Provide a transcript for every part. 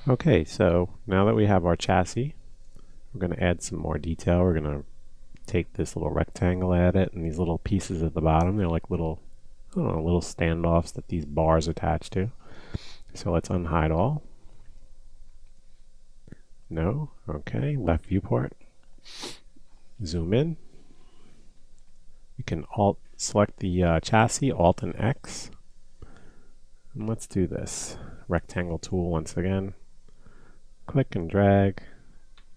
Okay, so now that we have our chassis, we're going to add some more detail. We're going to take this little rectangle, add it, and these little pieces at the bottom, they're like little, I don't know, little standoffs that these bars attach to. So let's unhide all. No, okay, left viewport. Zoom in. We can select the chassis, Alt and X. And let's do this. Rectangle tool once again. Click and drag.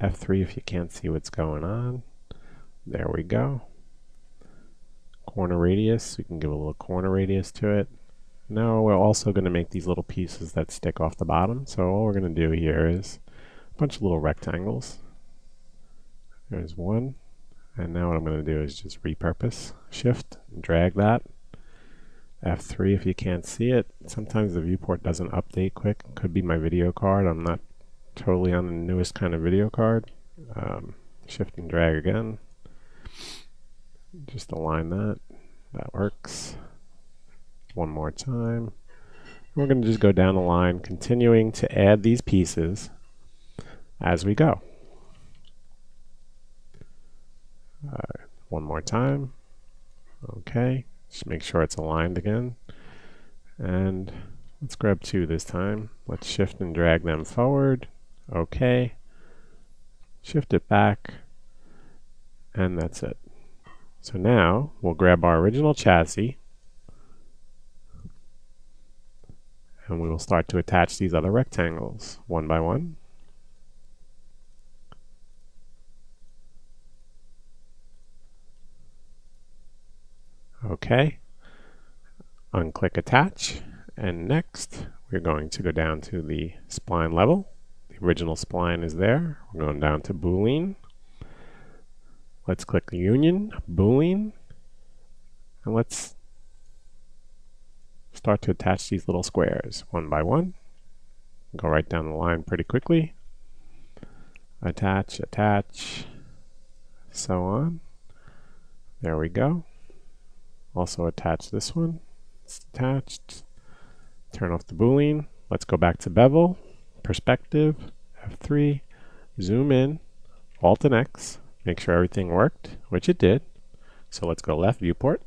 F3 if you can't see what's going on. There we go. Corner radius, we can give a little corner radius to it. Now we're also going to make these little pieces that stick off the bottom. So all we're going to do here is a bunch of little rectangles. There's one. And now what I'm going to do is just repurpose. Shift, and drag that. F3 if you can't see it. Sometimes the viewport doesn't update quick. Could be my video card. I'm not totally on the newest kind of video card. Shift and drag again. Just align that. That works. One more time. We're going to just go down the line, continuing to add these pieces as we go. One more time. Okay. Just make sure it's aligned again. And let's grab two this time. Let's shift and drag them forward. Okay. Shift it back. And that's it. So now we'll grab our original chassis and we will start to attach these other rectangles one by one. Okay. Unclick attach, and next we're going to go down to the spline level. The original spline is there. We're going down to boolean. Let's click union, boolean, and let's start to attach these little squares one by one. Go right down the line pretty quickly. Attach, attach, so on. There we go. Also attach this one. It's attached. Turn off the boolean. Let's go back to bevel, perspective, F3, zoom in, Alt and X. Make sure everything worked, which it did. So let's go left viewport.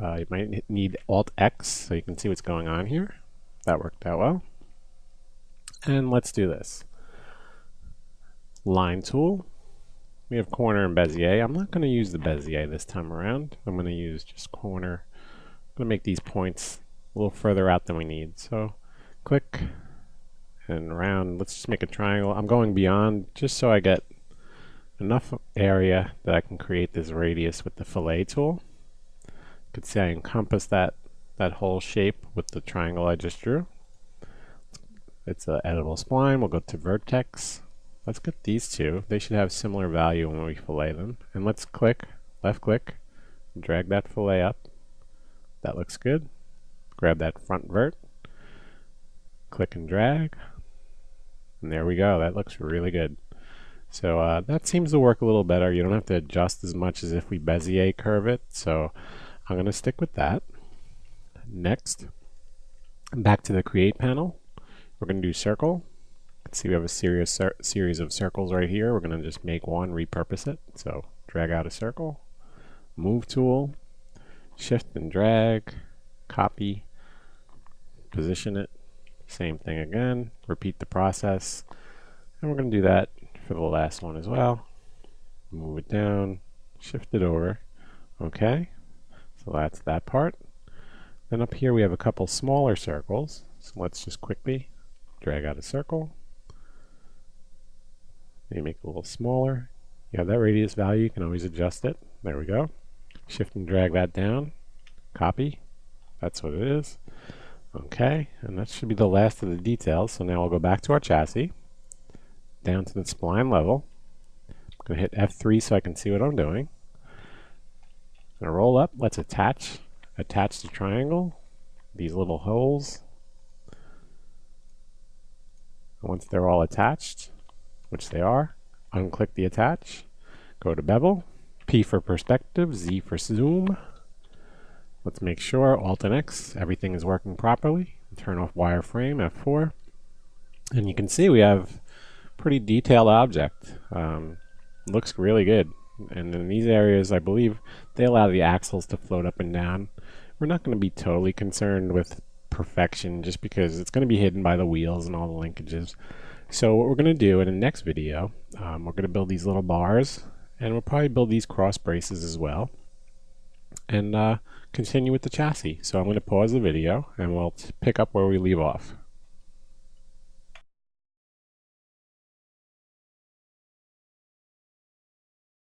You might need Alt X so you can see what's going on here. That worked out well. And let's do this. Line tool. We have corner and Bezier. I'm not going to use the Bezier this time around. I'm going to use just corner. I'm going to make these points a little further out than we need. So click and around. Let's just make a triangle. I'm going beyond just so I get enough area that I can create this radius with the fillet tool. You could see I encompass that whole shape with the triangle I just drew. It's an editable spline. We'll go to vertex. Let's get these two. They should have similar value when we fillet them. And let's click, left click, drag that fillet up. That looks good. Grab that front vert, click and drag, and there we go. That looks really good. So that seems to work a little better. You don't have to adjust as much as if we Bezier curve it. So I'm going to stick with that. Next, back to the create panel. We're going to do circle. See, we have a series of circles right here. We're going to just make one, repurpose it. So drag out a circle, move tool, shift and drag, copy, position it, same thing again, repeat the process. And we're going to do that for the last one as well. Move it down, shift it over. Okay, so that's that part. Then up here we have a couple smaller circles. So let's just quickly drag out a circle. Maybe make it a little smaller. You have that radius value, you can always adjust it. There we go. Shift and drag that down. Copy. That's what it is. Okay, and that should be the last of the details. So now we'll go back to our chassis, down to the spline level. I'm going to hit F3 so I can see what I'm doing. I'm going to roll up. Let's attach the triangle, these little holes. And once they're all attached, which they are, unclick the attach, go to bevel, P for perspective, Z for zoom. Let's make sure Alt and X, everything is working properly. Turn off wireframe, F4. And you can see we have pretty detailed object. Looks really good. And in these areas, I believe they allow the axles to float up and down. We're not going to be totally concerned with perfection just because it's going to be hidden by the wheels and all the linkages. So what we're going to do in the next video, we're going to build these little bars, and we'll probably build these cross braces as well, and continue with the chassis. So I'm going to pause the video and we'll pick up where we leave off.